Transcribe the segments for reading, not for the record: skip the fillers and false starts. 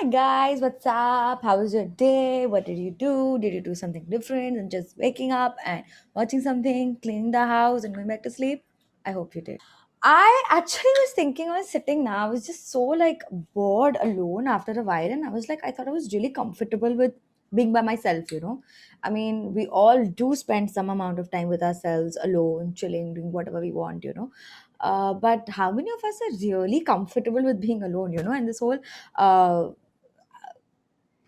Hi guys, what's up? How was your day? What did you do? Did you do something different than just waking up and watching something, cleaning the house, and going back to sleep? I hope you did. I actually was thinking, I was sitting now, I was just so like bored alone after a while, and I was like, I thought I was really comfortable with being by myself. I mean, we all do spend some amount of time with ourselves alone, chilling, doing whatever we want. But how many of us are really comfortable with being alone, and this whole uh,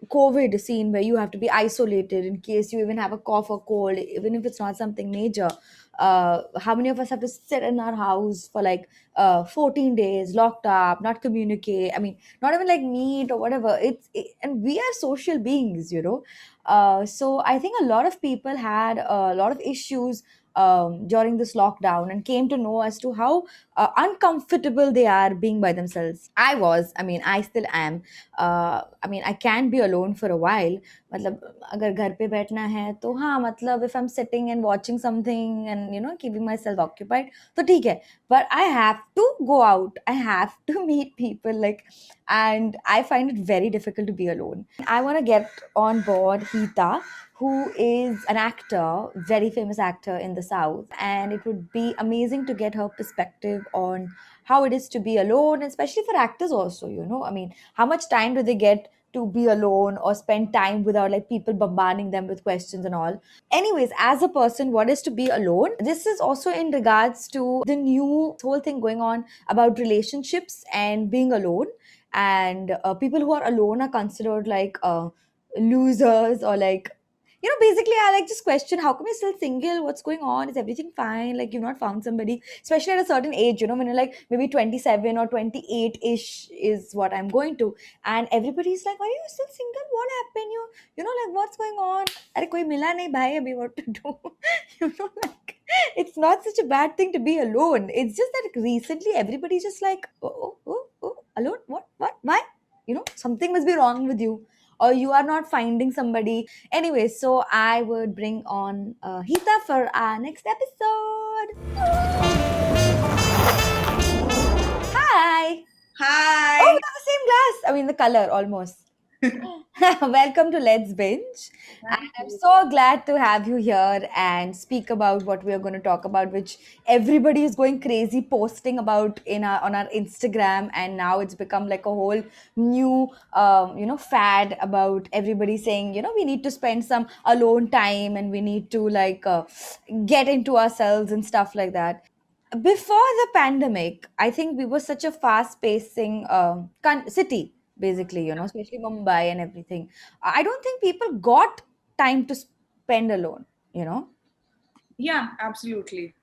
COVID scene where you have to be isolated in case you even have a cough or cold, even if it's not something major. How many of us have to sit in our house for like 14 days, locked up, not communicate? I mean, not even like meet or whatever. And we are social beings. So I think a lot of people had a lot of issues during this lockdown and came to know as to how uncomfortable they are being by themselves. I mean, I still am. I mean, I can be alone for a while. मतलब अगर घर पे बैठना है तो हाँ, मतलब if I'm sitting and watching something and keeping myself occupied तो ठीक है. But I have to go out. I have to meet people, and I find it very difficult to be alone. I want to get on board Hita, who is an actor, very famous actor in the South, and it would be amazing to get her perspective on how it is to be alone, especially for actors also. I mean, how much time do they get to be alone or spend time without like people bombarding them with questions and all? Anyways, as a person, what is to be alone? This is also in regards to the new whole thing going on about relationships and being alone. And people who are alone are considered like losers, or like, basically, I like just question, how come you're still single? What's going on? Is everything fine? Like, you've not found somebody, especially at a certain age, when you're like maybe 27 or 28 ish is what I'm going to. And everybody's like, are you still single? What happened? Like, what's going on? अरे कोई मिला नहीं भाई अभी, what to do? Like, it's not such a bad thing to be alone. It's just that recently everybody's just like, oh, alone? What? Why? Something must be wrong with you, or you are not finding somebody. Anyway, so I would bring on Hita for our next episode. Hi. Oh, we Hi. have the same glass. I mean, the color almost. Welcome to Let's Binge. And Thank I'm you. so glad to have you here and speak about what we are going to talk about, which everybody is going crazy posting about on our Instagram, and now it's become like a whole new fad about everybody saying, we need to spend some alone time and we need to like get into ourselves and stuff like that. Before the pandemic, I think we were such a fast pacing city, basically, especially Mumbai and everything. I don't think people got time to spend alone, you know. Yeah, absolutely.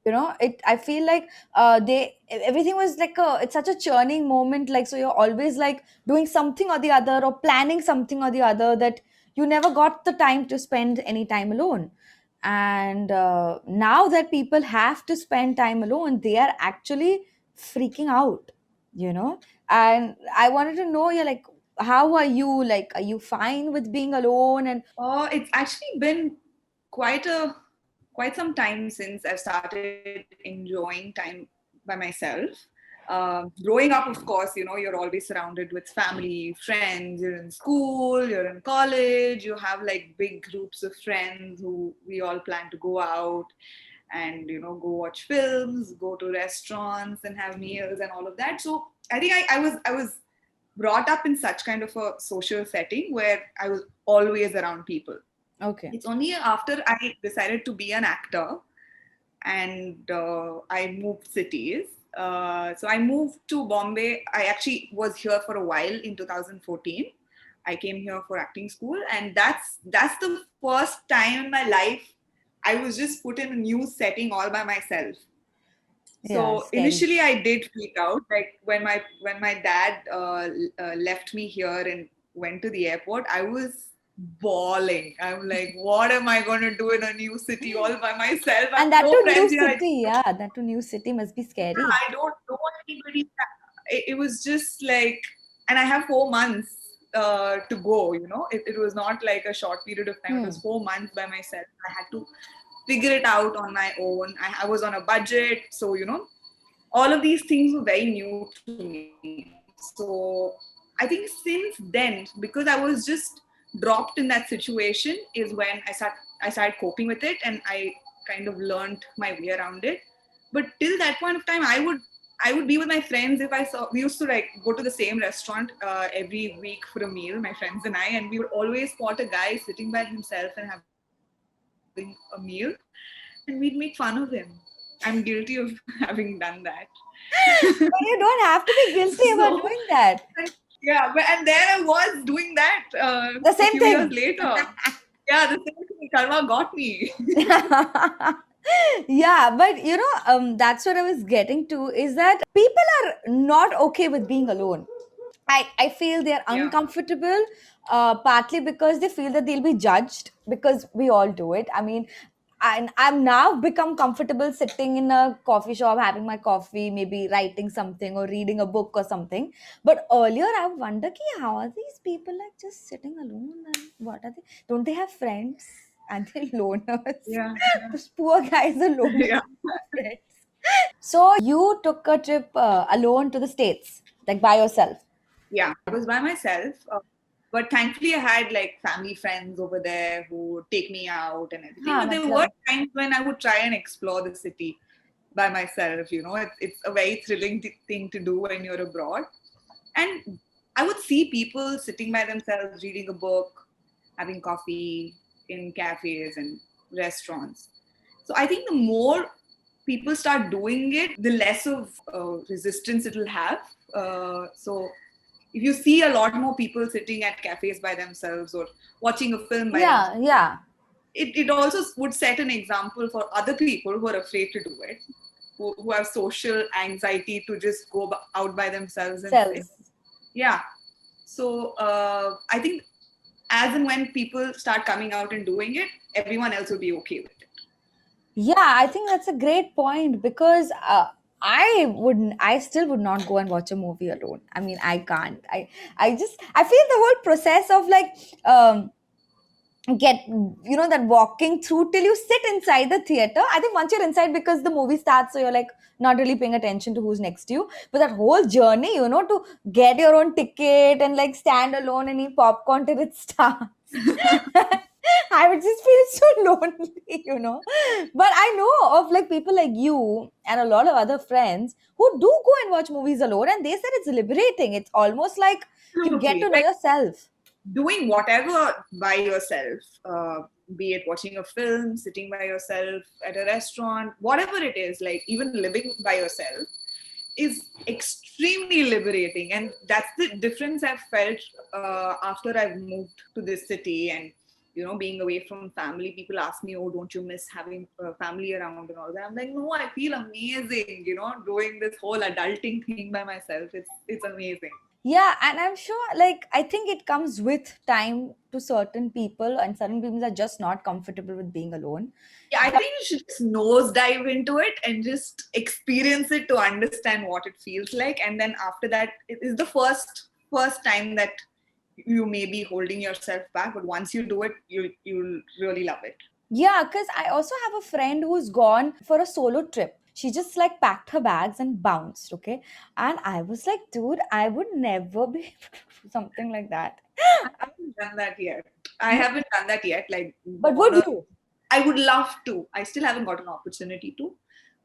It I feel like they everything was like it's such a churning moment, like, so you're always like doing something or the other or planning something or the other, that you never got the time to spend any time alone. And now that people have to spend time alone, they are actually freaking out you know and I wanted to know, yeah, like, how are you, like, are you fine with being alone? And It's actually been quite a quite some time since I've started enjoying time by myself. Growing up, of course, you're always surrounded with family, friends. You're in school, you're in college. You have like big groups of friends who we all plan to go out and go watch films, go to restaurants, and have meals and all of that. So I think I was brought up in such kind of a social setting where I was always around people. okay. It's only after I decided to be an actor and I moved cities. So I moved to Bombay. I actually was here for a while in 2014. I came here for acting school, and that's the first time in my life I was just put in a new setting all by myself. Yeah, So scary. initially, I did freak out. Like when my dad left me here and went to the airport, I was bawling. I'm like, what am I going to do in a new city all by myself? I have And that no to new friends here. I city, yeah, that to new city must be scary. don't know anybody. It was just like, and I have 4 months to go. It was not like a short period of time. It was Hmm. 4 months by myself. I had to figure it out on my own. I was on a budget, so all of these things were very new to me. So I think since then, because I was just dropped in that situation, is when I started coping with it, and I kind of learned my way around it. But till that point of time, I would be with my friends. If I saw, we used to like go to the same restaurant every week for a meal, my friends and I, and we would always spot a guy sitting by himself and having a meal, and we'd make fun of him. I'm guilty of having done that. But you don't have to be guilty about So, doing that. yeah, but and there I was doing that The a same few thing. years later. Yeah, the same thing. Karma got me. Yeah, but that's what I was getting to, is that people are not okay with being alone. I feel they're Yeah, uncomfortable, partly because they feel that they'll be judged, because we all do it. I mean, and I'm now become comfortable sitting in a coffee shop, having my coffee, maybe writing something or reading a book or something. But earlier, I wonder, ki, how are these people like just sitting alone? And what are they? Don't they have friends? And they loners? yeah, Those poor guys are lonely yeah, friends. So you took a trip alone to the States, like by yourself. yeah. I was by myself, but thankfully I had like family friends over there who would take me out and everything. हाँ But there were मतलब times when I would try and explore the city by myself. It's a very thrilling thing to do when you're abroad. And I would see people sitting by themselves, reading a book, having coffee in cafes and restaurants. So I think the more people start doing it, the less of resistance it'll have. So if you see a lot more people sitting at cafes by themselves or watching a film by themselves, yeah, yeah, it also would set an example for other people who are afraid to do it, who have social anxiety to just go out by themselves and sit. cells. Yeah. So I think as and when people start coming out and doing it, everyone else will be okay with it. Yeah, I think that's a great point, because I still would not go and watch a movie alone. I mean, I can't. I feel the whole process of like get that walking through till you sit inside the theater. I think once you're inside, because the movie starts, so you're like not really paying attention to who's next to you. But that whole journey, to get your own ticket and like stand alone and eat popcorn till it starts. I would just feel so lonely. But I know of like people like you and a lot of other friends who do go and watch movies alone, and they said it's liberating. It's almost like you get Absolutely. to know Like yourself. doing whatever by yourself, be it watching a film, sitting by yourself at a restaurant, whatever it is, like even living by yourself is extremely liberating. And that's the difference I've felt after I've moved to this city and being away from family. People ask me, oh, don't you miss having family around and all that? I'm like, no, I feel amazing, doing this whole adulting thing by myself. It's amazing. Yeah, and I'm sure, like, I think it comes with time to certain people, and certain people are just not comfortable with being alone. Yeah, I think you should just nose dive into it and just experience it to understand what it feels like. And then after that, it is the first time that you may be holding yourself back, but once you do it, you'll really love it. Yeah, because I also have a friend who's gone for a solo trip. She just like packed her bags and bounced, okay? And I was like, dude, I would never be able to do something like that. I haven't done that yet. I haven't done that yet. Like But go on would a, you? I would love to. I still haven't got an opportunity to,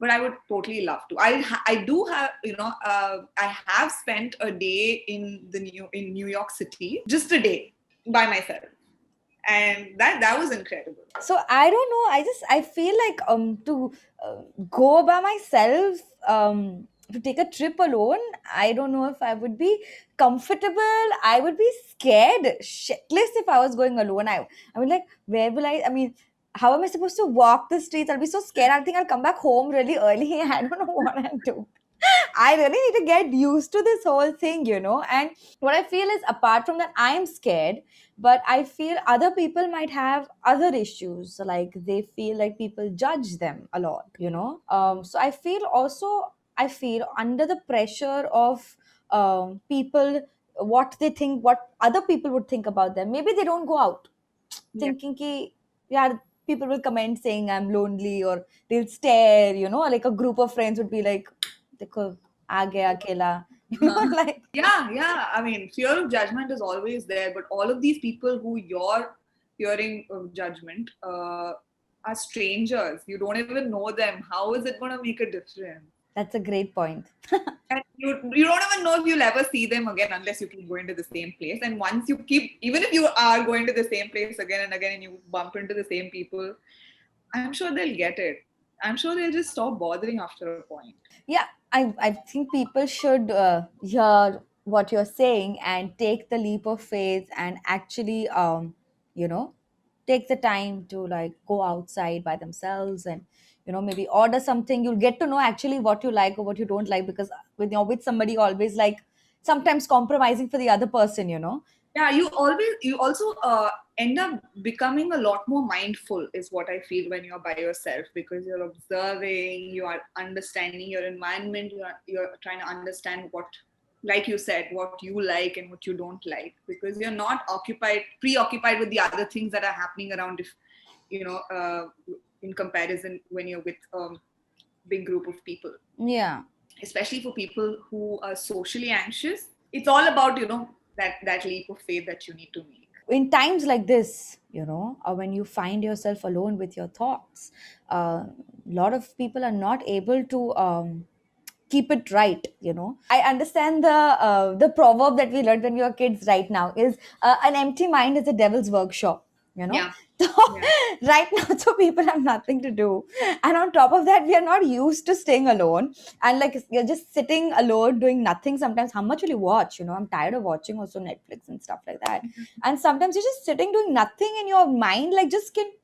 but I would totally love to. I do have I have spent a day in New York City, just a day by myself, and that was incredible. So I don't know. I feel like to go by myself, to take a trip alone. I don't know if I would be comfortable. I would be scared shitless if I was going alone. I would like, where will I mean, how am I supposed to walk the streets? I'll be so scared. I think I'll come back home really early. I don't know what I'll do. I really need to get used to this whole thing. And what I feel is, apart from that, I'm scared, but I feel other people might have other issues, like they feel like people judge them a lot. So I feel under the pressure of people, what they think, what other people would think about them. Maybe they don't go out Yeah. thinking ki, yeah, people will comment saying I'm lonely, or they'll stare, like a group of friends would be like, देखो आ गया अकेला, Like, Yeah. I mean, fear of judgment is always there, but all of these people who you're fearing of judgment are strangers. You don't even know them. How is it going to make a difference? that's a great point. And you don't even know if you'll ever see them again unless you keep going to the same place. And once you keep, even if you are going to the same place again and again and you bump into the same people, I'm sure they'll get it. I'm sure they'll just stop bothering after a point. Yeah, I think people should hear what you're saying and take the leap of faith and actually, you know, take the time to like go outside by themselves and, maybe order something. You'll get to know actually what you like or what you don't like, because with, with somebody, always like sometimes compromising for the other person. Yeah, you also end up becoming a lot more mindful is what I feel when you're by yourself, because you're observing, you are understanding your environment, you're trying to understand what, like you said, what you like and what you don't like, because you're not preoccupied with the other things that are happening around, if in comparison when you're with big group of people, Yeah. especially for people who are socially anxious. It's all about that leap of faith that you need to make. In times like this, or when you find yourself alone with your thoughts, a lot of people are not able to keep it right. I understand the proverb that we learned when we were kids. Right now is an empty mind is a devil's workshop. you know Yeah, so yeah, right now, so people have nothing to do, and on top of that, we are not used to staying alone, and like you're just sitting alone doing nothing. Sometimes how much will you watch? I'm tired of watching also Netflix and stuff like that. And sometimes you're just sitting doing nothing, and your mind like just can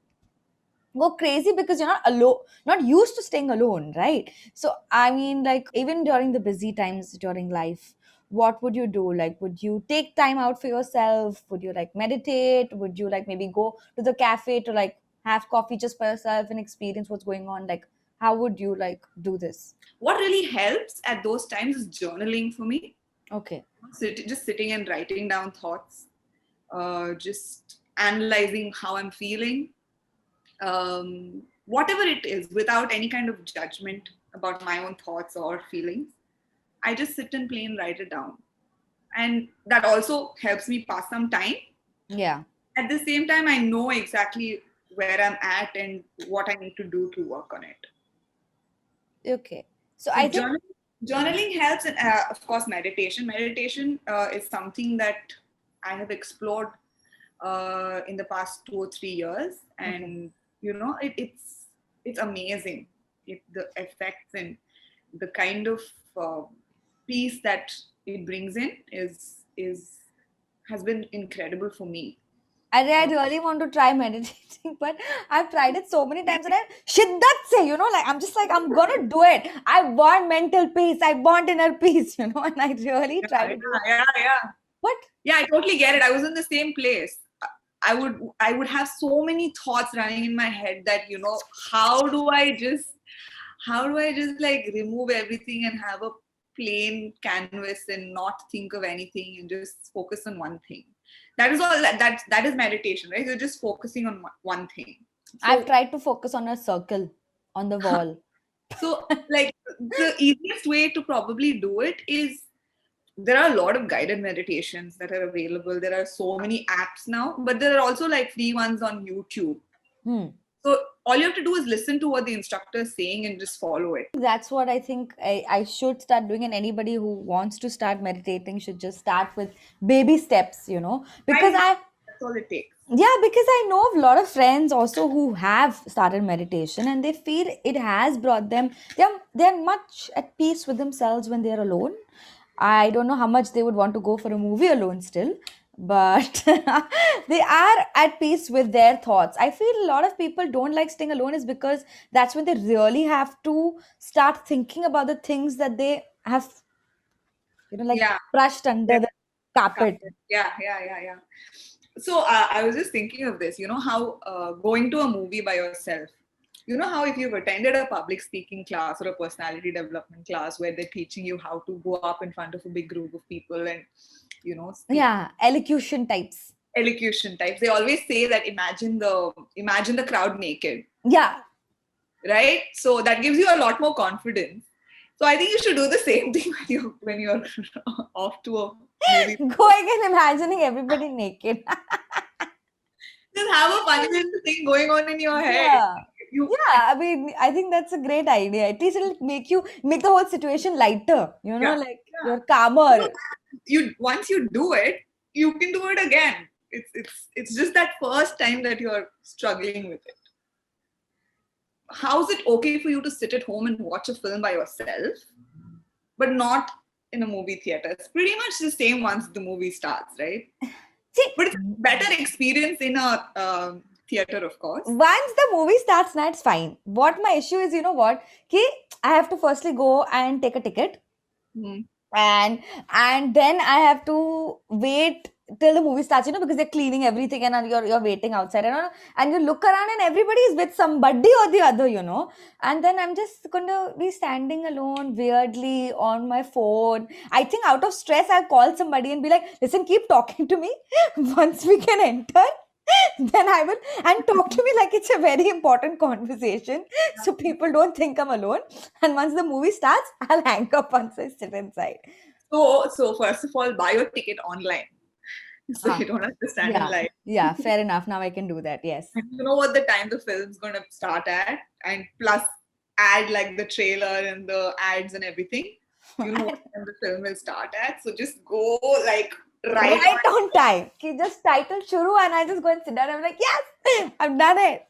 go crazy because you're not alone, not used to staying alone, right? So I mean, like, even during the busy times during life, what would you do? Like, would you take time out for yourself? Would you like meditate? Would you like maybe go to the cafe to like have coffee just for yourself and experience what's going on? Like, how would you like do this? what really helps at those times is journaling for me. Okay. Just sitting and writing down thoughts, just analyzing how I'm feeling, whatever it is, without any kind of judgment about my own thoughts or feelings. I just sit and plain write it down, and that also helps me pass some time. Yeah. At the same time, I know exactly where I'm at and what I need to do to work on it. Okay. So So I think. journaling helps, and of course, meditation. Meditation is something that I have explored in the past 2 or 3 years, Okay. and it's amazing. The effects and the kind of uh, peace that it brings in is has been incredible for me. I really want to try meditating, but I've tried it so many times and I shiddat say, like I'm just like I'm gonna do it. I want mental peace, I want inner peace, and I really Yeah, try to do yeah, it. yeah, yeah. But Yeah, I totally get it. I was in the same place. I would have so many thoughts running in my head that how do I just like remove everything and have a plain canvas and not think of anything and just focus on one thing. That is all. That is meditation, right? You're just focusing on one thing. I've So tried to focus on a circle on the wall. like the easiest way to probably do it is, there are a lot of guided meditations that are available. There are so many apps now, but there are also like free ones on YouTube. Hmm. So all you have to do is listen to what the instructor is saying and just follow it. That's what I think I should start doing, and anybody who wants to start meditating should just start with baby steps, Five because minutes, that's all it takes. yeah, because I know of a lot of friends also who have started meditation and they feel it has brought them, they're much at peace with themselves when they're alone. I don't know how much they would want to go for a movie alone still, but they are at peace with their thoughts. I feel a lot of people don't like staying alone is because that's when they really have to start thinking about the things that they have, like Yeah. brushed under Yeah. the carpet. Yeah. So I was just thinking of this. You know how going to a movie by yourself. You know how if you've attended a public speaking class or a personality development class where they're teaching you how to go up in front of a big group of people and speak, Yeah, elocution types. elocution types. They always say that imagine the crowd naked, Yeah. right? So that gives you a lot more confidence. So I think you should do the same thing when you're off to a movie. Going and imagining everybody naked. Just have a funny little thing going on in your head. Yeah. You Yeah, I mean, I think that's a great idea. At least it'll make the whole situation lighter, yeah, like yeah. you're calmer. You once you do it, you can do it again. It's just that first time that you're struggling with it. How's it okay for you to sit at home and watch a film by yourself, but not in a movie theater? It's pretty much the same once the movie starts, right? See, But it's a better experience in a theater, of course. once the movie starts, now it's fine. What my issue is, you know what? Okay, I have to firstly go and take a ticket, Mm. and then I have to wait till the movie starts, because they're cleaning everything and you're waiting outside, and you look around and everybody is with somebody or the other, and then I'm just going to be standing alone weirdly on my phone. I think out of stress, I'll call somebody and be like, listen, keep talking to me. Once we can enter, then I will, and talk to me like it's a very important conversation, so people don't think I'm alone. And once the movie starts, I'll hang up once I sit inside. So first of all, buy your ticket online, so Ah, you don't have to stand in yeah, line. yeah, fair enough. Now I can do that. Yes. And you know what the time the film's gonna start at, and plus add like the trailer and the ads and everything. You know what time the film will start at, so just go like right Right on. on time. Okay, just title Shuru, and I just go and sit down. I'm like, yes, I've done it.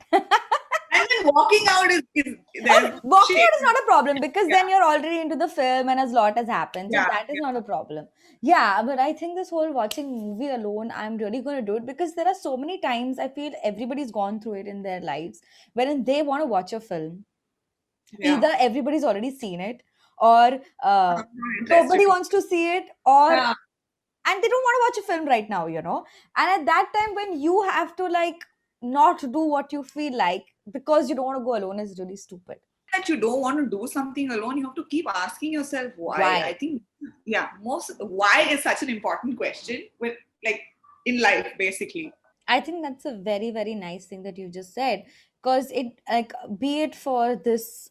And then walking out is there's Walking shame. out is not a problem because Yeah, then you're already into the film and a lot has happened. So yeah, that is yeah. not a problem. Yeah, but I think this whole watching movie alone, I'm really going to do it because there are so many times I feel everybody's gone through it in their lives wherein they want to watch a film. Yeah. Either everybody's already seen it, or I'm not nobody interested. wants to see it, or Yeah, and they don't want to watch a film right now, and at that time when you have to like not do what you feel like because you don't want to go alone is really stupid. that you don't want to do something alone, you have to keep asking yourself why. I Why? think, yeah, most why is such an important question with like in life, basically. I think that's a very, very nice thing that you just said. Because it, like, be it for this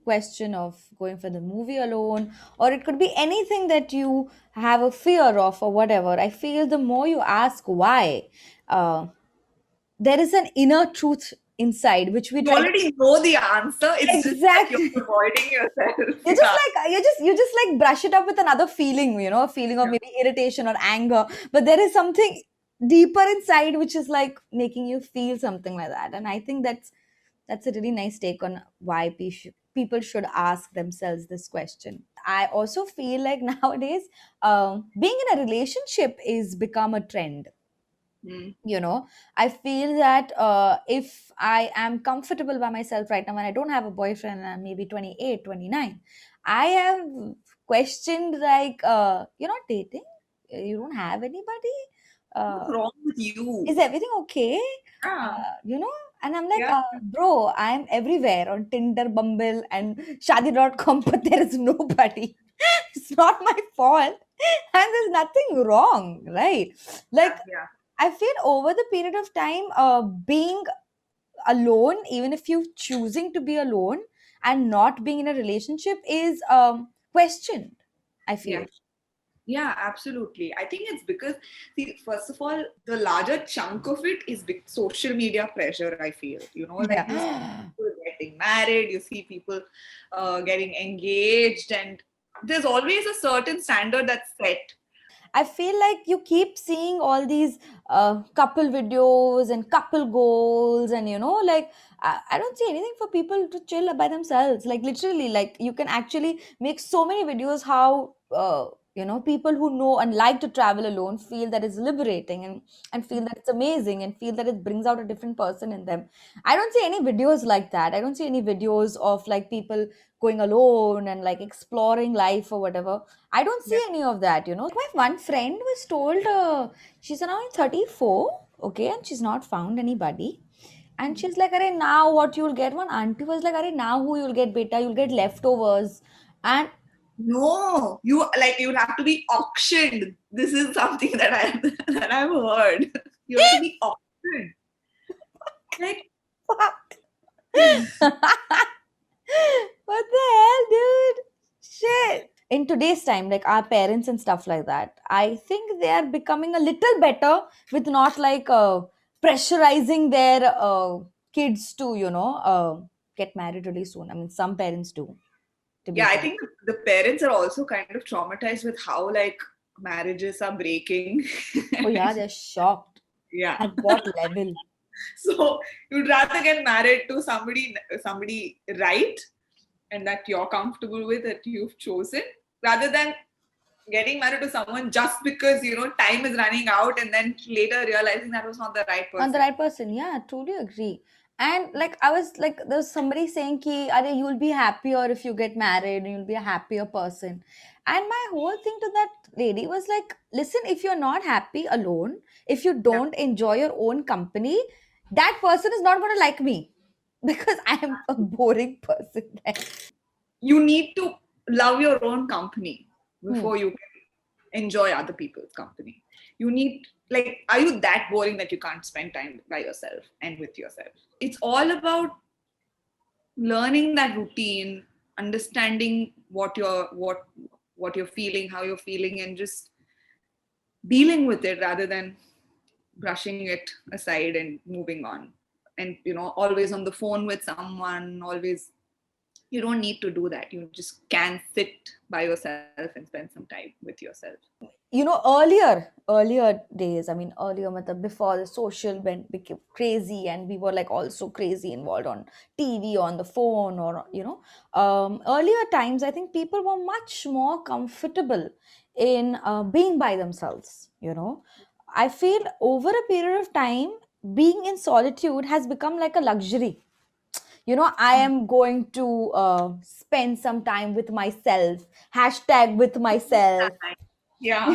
question of going for the movie alone, or it could be anything that you have a fear of, or whatever. I feel the more you ask why, uh, there is an inner truth inside which we You try to. already know the answer. It's just that you're Exactly. avoiding yourself. You just Yeah. like you just like brush it up with another feeling, a feeling of Yeah. maybe irritation or anger, but there is something deeper inside which is like making you feel something like that. And I think that's a really nice take on why people should ask themselves this question. I also feel like nowadays, being in a relationship is become a trend. Mm. I feel that if I am comfortable by myself right now, when I don't have a boyfriend and I'm maybe 28, 29, I have questioned like, you're not dating, you don't have anybody, What's uh, wrong with you? is everything okay? Yeah. And I'm like, Yeah. bro, I'm everywhere on Tinder, Bumble, and Shadi.com, but there is nobody. It's not my fault. And there's nothing wrong, right? Like, Yeah. I feel over the period of time, being alone, even if you choosing to be alone and not being in a relationship, is questioned. I Yeah. feel. Yeah, absolutely. I think it's because, see, first of all, the larger chunk of it is big social media pressure, I feel. Like you see Yeah. people getting married, you see people getting engaged, and there's always a certain standard that's set. I feel like you keep seeing all these couple videos and couple goals, and like I don't see anything for people to chill by themselves. Like literally, like you can actually make so many videos how people who know and like to travel alone feel that it's liberating, and feel that it's amazing, and feel that it brings out a different person in them. I don't see any videos like that. I don't see any videos of like people going alone and like exploring life or whatever. I don't Yeah. see any of that. My one friend was told she's around 34, okay, and she's not found anybody. And she's like, Arey, now what you'll get? One auntie was like, Arey, now who you'll get, beta? You'll get leftovers. And No, you'll have to be auctioned. This is something that I've heard. You have to be auctioned. Like, what? What the hell, dude? in today's time, like our parents and stuff like that, I think they are becoming a little better with not like pressurizing their kids to, get married really soon. I mean, some parents do, to be Yeah, I frank. think the parents are also kind of traumatized with how like marriages are breaking. Oh yeah, they're shocked. Yeah. At what level? So you'd rather get married to somebody right and that you're comfortable with, that you've chosen, rather than getting married to someone just because time is running out and then later realizing that was not the right On the person. right person, yeah, I truly agree. And like I was like, there's somebody saying ki, Are, you'll be happier if you get married, you'll be a happier person. And my whole thing to that lady was like, listen, if you're not happy alone, if you Yeah. don't enjoy your own company, that person is not going to like me because I am a boring person. You need to love your own company Hmm. before you can enjoy other people's company. You need, like, are you that boring that you can't spend time by yourself and with yourself? It's all about learning that routine, understanding what you're feeling, how you're feeling, and just dealing with it rather than brushing it aside and moving on. And always on the phone with someone, always, you don't need to do that. You just can sit by yourself and spend some time with yourself. Earlier days, I mean earlier matlab, before the social went became crazy and we were like also crazy involved on TV, on the phone, or earlier times, I think people were much more comfortable in being by themselves. I feel over a period of time, being in solitude has become like a luxury. I am going to spend some time with myself, hashtag with myself. Yeah. Yeah,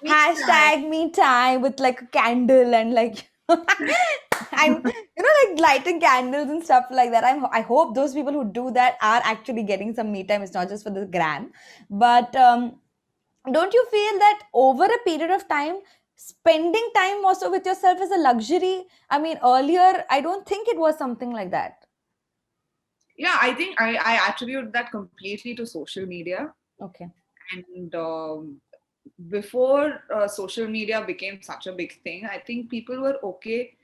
Me time. hashtag me time with like a candle and like and like lighting candles and stuff like that. I hope those people who do that are actually getting some me time. It's not just for the gram. But don't you feel that over a period of time, spending time also with yourself is a luxury? I mean, earlier I don't think it was something like that. Yeah, I think I attribute that completely to social media. Okay. And before social media became such a big thing, I think people were okay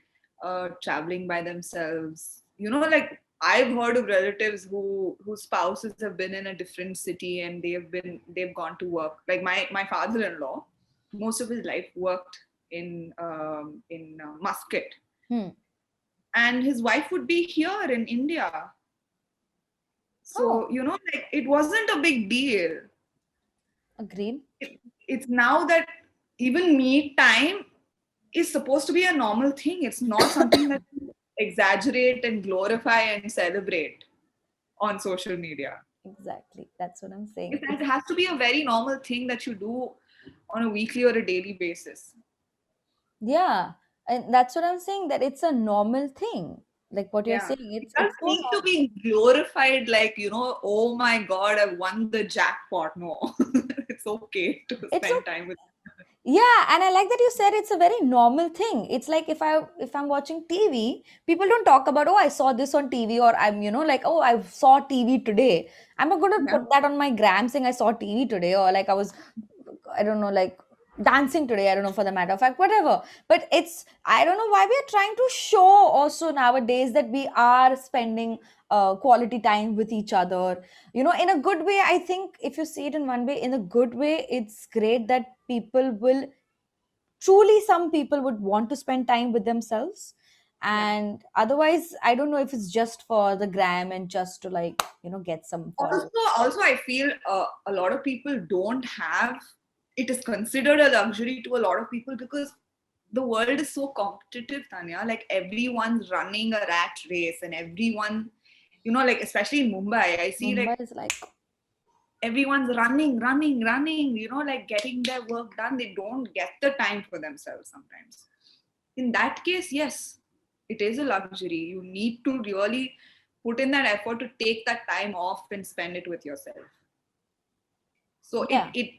traveling by themselves. Like, I've heard of relatives whose spouses have been in a different city and they've gone to work. Like my father-in-law, most of his life worked in Muscat, Hmm. and his wife would be here in India. Oh, So like, it wasn't a big deal. agreed. It's now that even me time is supposed to be a normal thing. It's not something that you exaggerate and glorify and celebrate on social media. Exactly. That's what I'm saying. It has to be a very normal thing that you do on a weekly or a daily basis. Yeah, and that's what I'm saying, that it's a normal thing. Like what you're Yeah. saying, It it's doesn't so need to be glorified like, oh my God, I won the jackpot. No, it's okay to it's spend okay. time with. Yeah, and I like that you said it's a very normal thing. It's like if I'm watching TV, people don't talk about, oh, I saw this on TV, or I'm like, oh, I saw TV today. I'm not going to Yeah. put that on my gram saying I saw TV today, or like I don't know, like dancing today. I don't know, for the matter of fact, whatever. But I don't know why we are trying to show also nowadays that we are spending quality time with each other. In a good way. I think if you see it in one way, in a good way, it's great that people will truly, some people would want to spend time with themselves. Yeah. And otherwise, I don't know if it's just for the gram and just to like get some Also, followers. also, I feel a lot of people don't have. It is considered a luxury to a lot of people because the world is so competitive, Tanya. Like, everyone's running a rat race, and everyone, like, especially in Mumbai, I see Mumbai like is like, everyone's running, running, running. Like getting their work done. They don't get the time for themselves sometimes. In that case, yes, it is a luxury. You need to really put in that effort to take that time off and spend it with yourself. So yeah. it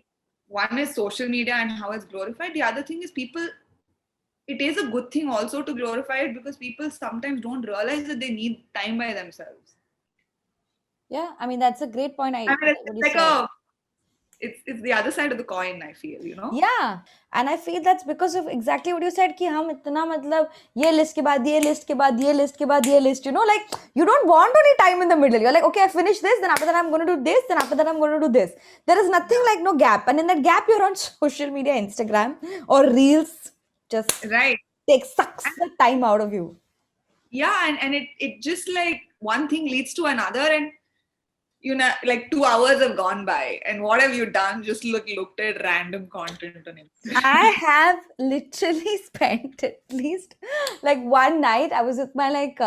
one is social media and how it's glorified. The other thing is people. It is a good thing also to glorify it because people sometimes don't realize that they need time by themselves. Yeah, I mean, that's a great point. I I mean, what it's you like said. it's the other side of the coin, I feel, you know. Yeah, and I feel that's because of exactly what you said कि हम इतना मतलब ये list के बाद ये list के बाद ये list के बाद ये list, you know, like you don't want any time in the middle. You're like, okay, I finished this, then after that I'm going to do this, then after that I'm going to do this. There is nothing like no gap, and in that gap you're on social media, Instagram or Reels, just Right. sucks the time out of you. Yeah, and it just like one thing leads to another, and you know, like 2 hours have gone by, and what have you done? Just looked at random content on Instagram. I have literally spent at least like one night. I was with my like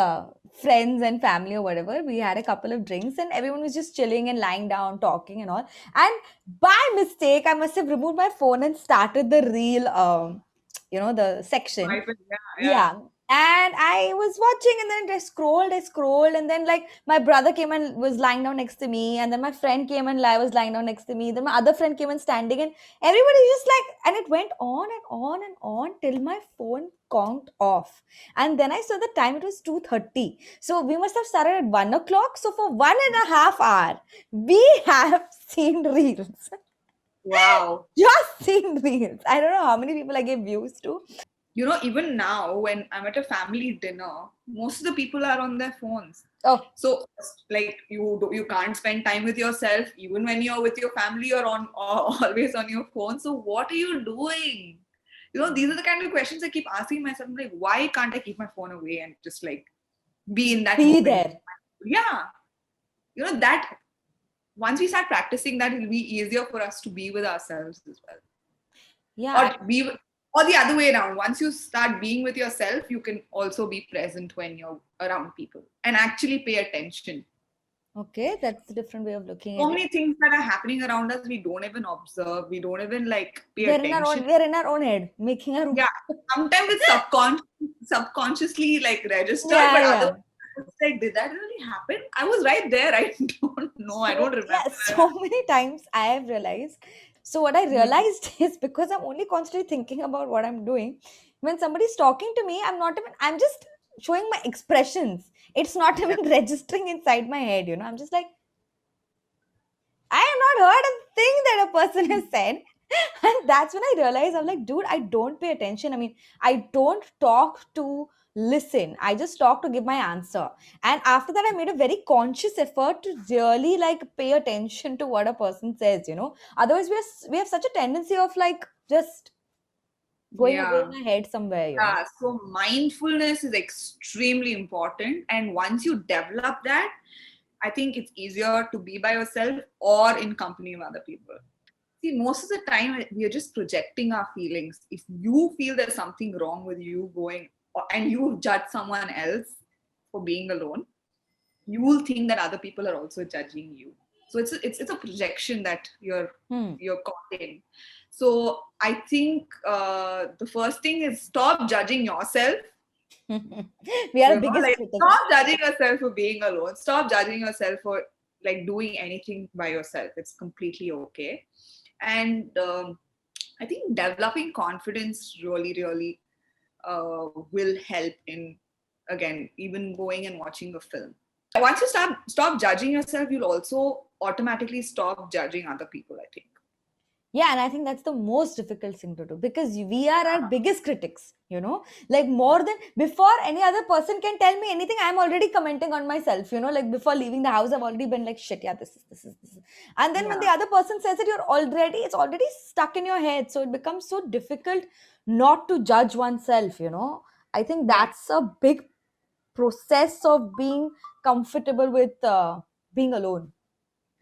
friends and family or whatever. We had a couple of drinks and everyone was just chilling and lying down, talking and all. And by mistake, I must have removed my phone and started the reel, the section. Yeah. And I was watching and then I scrolled, and then like my brother came and was lying down next to me, and then my friend came and I was lying down next to me. Then my other friend came and standing, and everybody just like, and it went on and on and on till my phone conked off. And then I saw the time, it was 2:30. So we must have started at 1 o'clock. So for 1.5 hours, we have seen reels. Wow. Just seen reels. I don't know how many people I gave views to. You know, even now when I'm at a family dinner, most of the people are on their phones. Oh, So like you can't spend time with yourself. Even when you're with your family, you're on always on your phone. So what are you doing? You know, these are the kind of questions I keep asking myself. Like, why can't I keep my phone away and just like be in that be moment? there. Yeah. You know, that once we start practicing that, it'll be easier for us to be with ourselves as well. Yeah. Or the other way around. Once you start being with yourself, you can also be present when you're around people and actually pay attention. Okay, that's a different way of looking So at many it. things that are happening around us, we don't even observe. We don't even like pay We're attention. we're in our own head, making our own. Yeah, sometimes it's subconsciously like registered, Yeah, but yeah. otherwise it's like, did that really happen? I was right there. I don't know. I don't remember. Yeah, so many times I have realized. So what I realized is because I'm only constantly thinking about what I'm doing. When somebody's talking to me, I'm just showing my expressions. It's not even registering inside my head, I'm just like, I have not heard a thing that a person has said. And that's when I realized, I'm like, dude, I don't pay attention. I mean, I don't talk to listen. I just talk to give my answer. And after that, I made a very conscious effort to really like pay attention to what a person says. Otherwise, we have such a tendency of like just going away in our head somewhere. Yeah, so mindfulness is extremely important. And once you develop that, I think it's easier to be by yourself or in company of other people. See, most of the time we are just projecting our feelings. If you feel there's something wrong with you going and you judge someone else for being alone, you will think that other people are also judging you. So it's a projection that you're caught in. So I think the first thing is stop judging yourself. We are the biggest critics. Stop judging yourself for being alone. Stop judging yourself for like doing anything by yourself. It's completely okay. And I think developing confidence really will help in, again, even going and watching a film. Once you stop judging yourself, you'll also automatically stop judging other people, I think. Yeah, and I think that's the most difficult thing to do because we are our biggest critics, like more than before any other person can tell me anything, I'm already commenting on myself, like before leaving the house, I've already been like, shit, yeah, this is. And then when the other person says it, it's already stuck in your head. So it becomes so difficult not to judge oneself, I think that's a big process of being comfortable with being alone.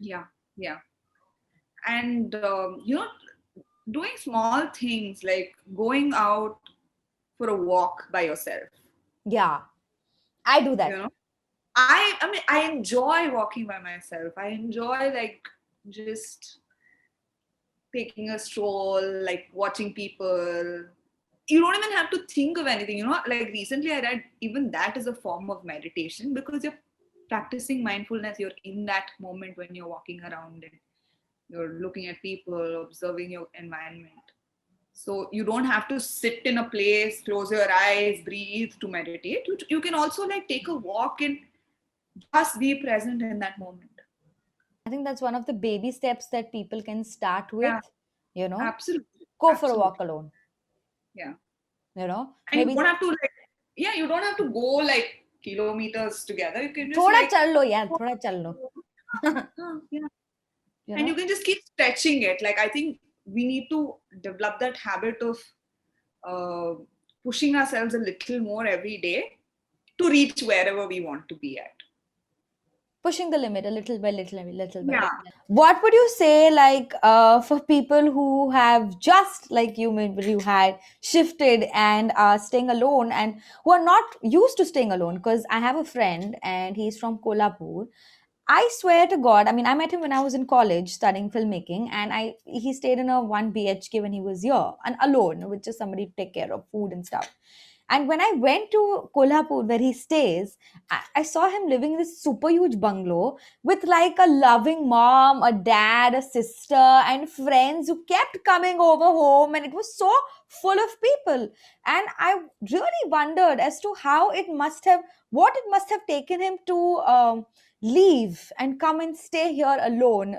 Yeah. And doing small things like going out for a walk by yourself. Yeah, I do that. I mean, I enjoy walking by myself. I enjoy like just taking a stroll, like watching people. You don't even have to think of anything, like recently I read even that is a form of meditation because you're practicing mindfulness. You're in that moment when you're walking around and you're looking at people, observing your environment. So you don't have to sit in a place, close your eyes, breathe to meditate. You can also like take a walk and just be present in that moment. I think that's one of the baby steps that people can start with, Yeah, you know, absolutely. go for a walk Absolutely. alone, Yeah. you know, And you maybe don't have to like, yeah, you don't have to go like kilometers together. You can just thoda like, chal lo yaar, thoda chal lo, yeah. you And you know. can just keep stretching it. Like, I think we need to develop that habit of uh, pushing ourselves a little more every day to reach wherever we want to be at. Pushing the limit a little by little, little by Yeah. little. What would you say, like, for people who have just like you, maybe you had shifted and are staying alone and who are not used to staying alone? Because I have a friend and he's from Kolhapur. I swear to God, I mean, I met him when I was in college studying filmmaking, and he stayed in a 1 BHK when he was here and alone with just somebody to take care of food and stuff. And when I went to Kolhapur, where he stays, I saw him living in this super huge bungalow with like a loving mom, a dad, a sister, and friends who kept coming over home. And it was so full of people. And I really wondered as to what it must have taken him to leave and come and stay here alone,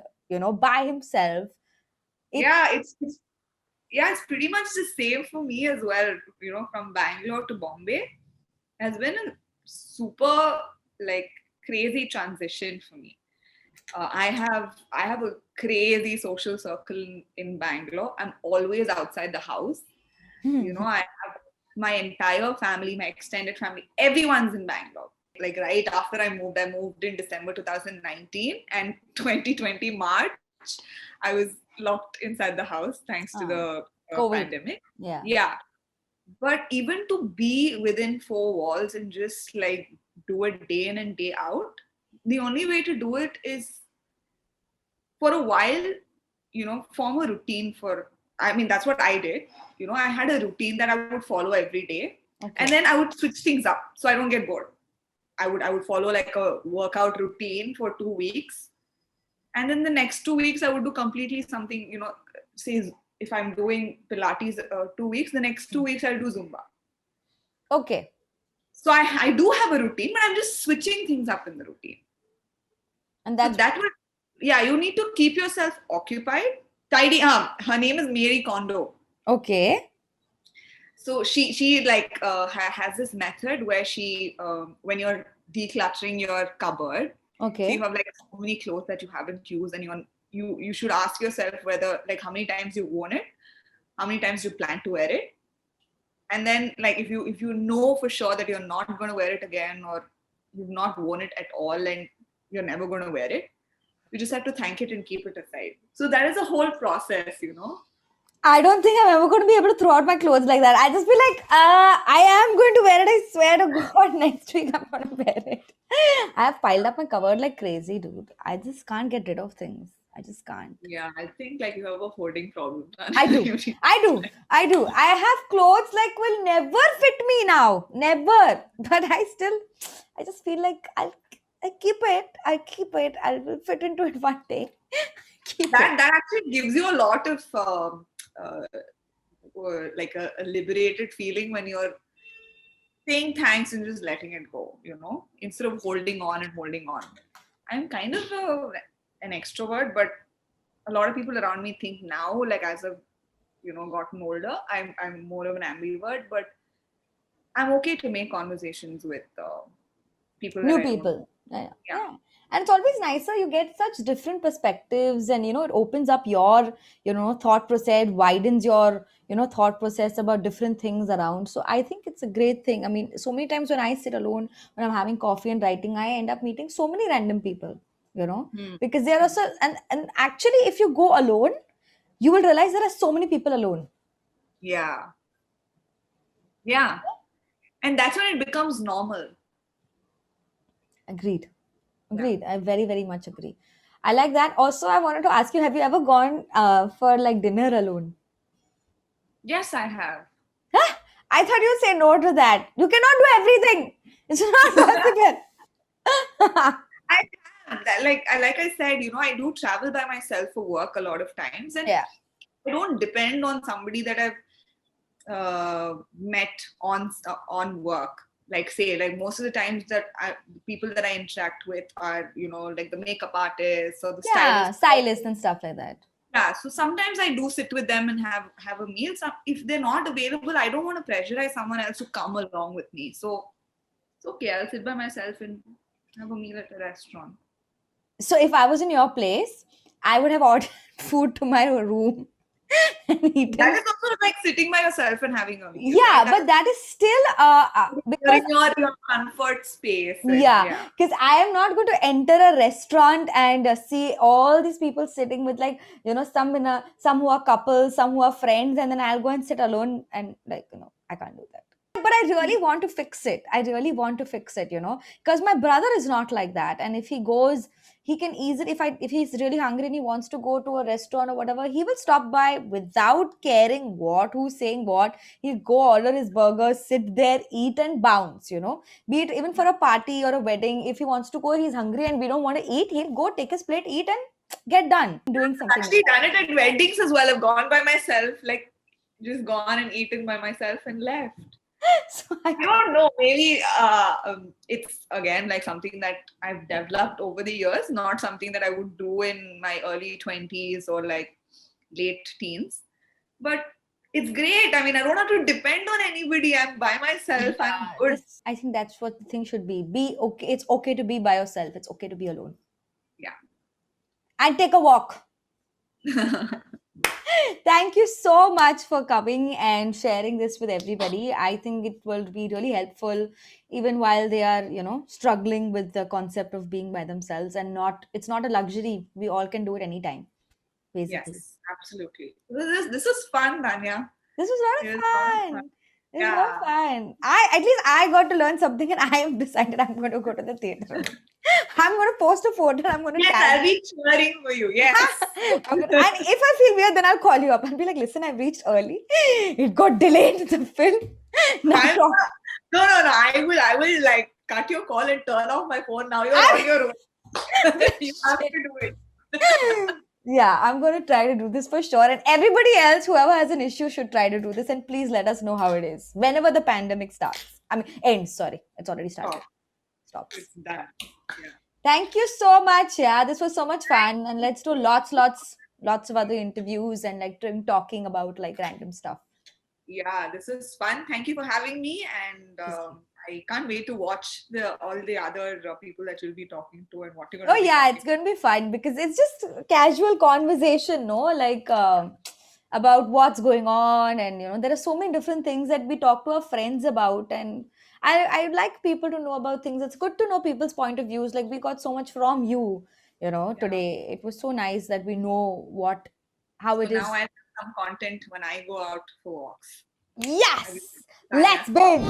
by himself. It, Yeah, it's pretty much the same for me as well. From Bangalore to Bombay has been a super like crazy transition for me. I have a crazy social circle in Bangalore. I'm always outside the house. I have my entire family, my extended family, everyone's in Bangalore. Like right after I moved in December 2019, and 2020 March, I was locked inside the house thanks to ah, the COVID. pandemic. Yeah. Yeah, but even to be within four walls and just like do it day in and day out, the only way to do it is for a while, form a routine for. I mean, that's what I did. I had a routine that I would follow every day, Okay. and then I would switch things up so I don't get bored. I would follow like a workout routine for 2 weeks, and then the next 2 weeks I would do completely something. Say if I'm doing Pilates 2 weeks, the next 2 weeks I'll do Zumba. Okay. So I do have a routine, but I'm just switching things up in the routine. And So that's that would, yeah, you need to keep yourself occupied. Tidy. Her name is Mary Kondo. okay. So she like has this method where when you're decluttering your cupboard, so you Okay. have like so many clothes that you haven't used, and you should ask yourself whether like how many times you've worn it, how many times you plan to wear it, and then like if you know for sure that you're not going to wear it again, or you've not worn it at all and you're never going to wear it, you just have to thank it and keep it aside. So that is a whole process. I don't think I'm ever going to be able to throw out my clothes like that. I just be like, I am going to wear it. I swear to God, next week I'm going to wear it. I have piled up my cupboard like crazy, dude. I just can't get rid of things. I just can't. Yeah, I think like you have a hoarding problem. I do. I do. I do. I have clothes like will never fit me now. Never. But I just feel like I keep it. I keep it. I will fit into it one day. Keep it. That actually gives you a lot of like a liberated feeling when you're saying thanks and just letting it go, instead of holding on and holding on. I'm kind of an extrovert, but a lot of people around me think now, like as I've gotten older, I'm more of an ambivert, but I'm okay to make conversations with people that New I don't. people. Yeah, Yeah. yeah. And it's always nicer. You get such different perspectives, and it opens up your thought process, widens your thought process about different things around. So I think it's a great thing. I mean, so many times when I sit alone, when I'm having coffee and writing, I end up meeting so many random people. Hmm. Because there are also, and actually, if you go alone, you will realize there are so many people alone. Yeah. Yeah. And that's when it becomes normal. Agreed. Yeah. Agreed. I very, very much agree. I like that. Also, I wanted to ask you, have you ever gone for like dinner alone? Yes, I have. Huh? I thought you'd say no to that. You cannot do everything. It's not possible. I have. Like I said, I do travel by myself for work a lot of times, and Yeah. I don't depend on somebody that I've met on work. like say, like most of the times that people that I interact with are, like the makeup artists or the Yeah, stylists. stylists and stuff like that. Yeah, so sometimes I do sit with them and have a meal. If they're not available, I don't want to pressurize someone else to come along with me. So it's okay. I'll sit by myself and have a meal at a restaurant. So if I was in your place, I would have ordered food to my room and eaten. That is also like sitting by yourself and having a meal. Yeah, right? but that is still You're because in your comfort space. And, yeah, because I am not going to enter a restaurant and see all these people sitting with like some who are couples, some who are friends, and then I'll go and sit alone and like I can't do that. But I really want to fix it. I really want to fix it, because my brother is not like that. And if he goes, he can easily, if he's really hungry and he wants to go to a restaurant or whatever, he will stop by without caring who's saying what. He'll go order his burger, sit there, eat and bounce, be it even for a party or a wedding. If he wants to go, he's hungry and we don't want to eat, he'll go take his plate, eat and get done doing something. Actually done it at weddings as well. I've gone by myself, like just gone and eaten by myself and left. So I don't know. Maybe it's again like something that I've developed over the years, not something that I would do in my early 20s or like late teens. But it's great. I mean, I don't have to depend on anybody. I'm by myself. I'm good. I think that's what the thing should be. Be okay. It's okay to be by yourself. It's okay to be alone. Yeah. And take a walk. Thank you so much for coming and sharing this with everybody. I think it will be really helpful even while they are, struggling with the concept of being by themselves and it's not a luxury. We all can do it anytime, basically. Yes, absolutely. This is fun, Tanya. This was a lot of fun. It was a lot of Yeah. fun. At least I got to learn something and I have decided I'm going to go to the theater. I'm going to post a photo and I'm going to Yes, tag. I'll be cheering for you. Yes. And if I feel weird, then I'll call you up and be like, listen, I reached early. It got delayed, the film. No. I will like cut your call and turn off my phone. Now you're on your own. You have to do it. Yeah, I'm going to try to do this for sure. And everybody else, whoever has an issue, should try to do this. And please let us know how it is whenever the pandemic starts. Ends. Sorry, it's already started. Stops. It's done. Yeah. Thank you so much. Yeah, this was so much fun. And let's do lots of other interviews and like talking about like random stuff. Yeah, this is fun. Thank you for having me. And I can't wait to watch all the other people that you'll be talking to and what you're going to it's going to be fun because it's just casual conversation, no? Like about what's going on. And, there are so many different things that we talk to our friends about. And I like people to know about things. It's good to know people's point of views. Like we got so much from you, today. It was so nice that we know how it is. Now I have some content when I go out for walks. Yes! Let's binge!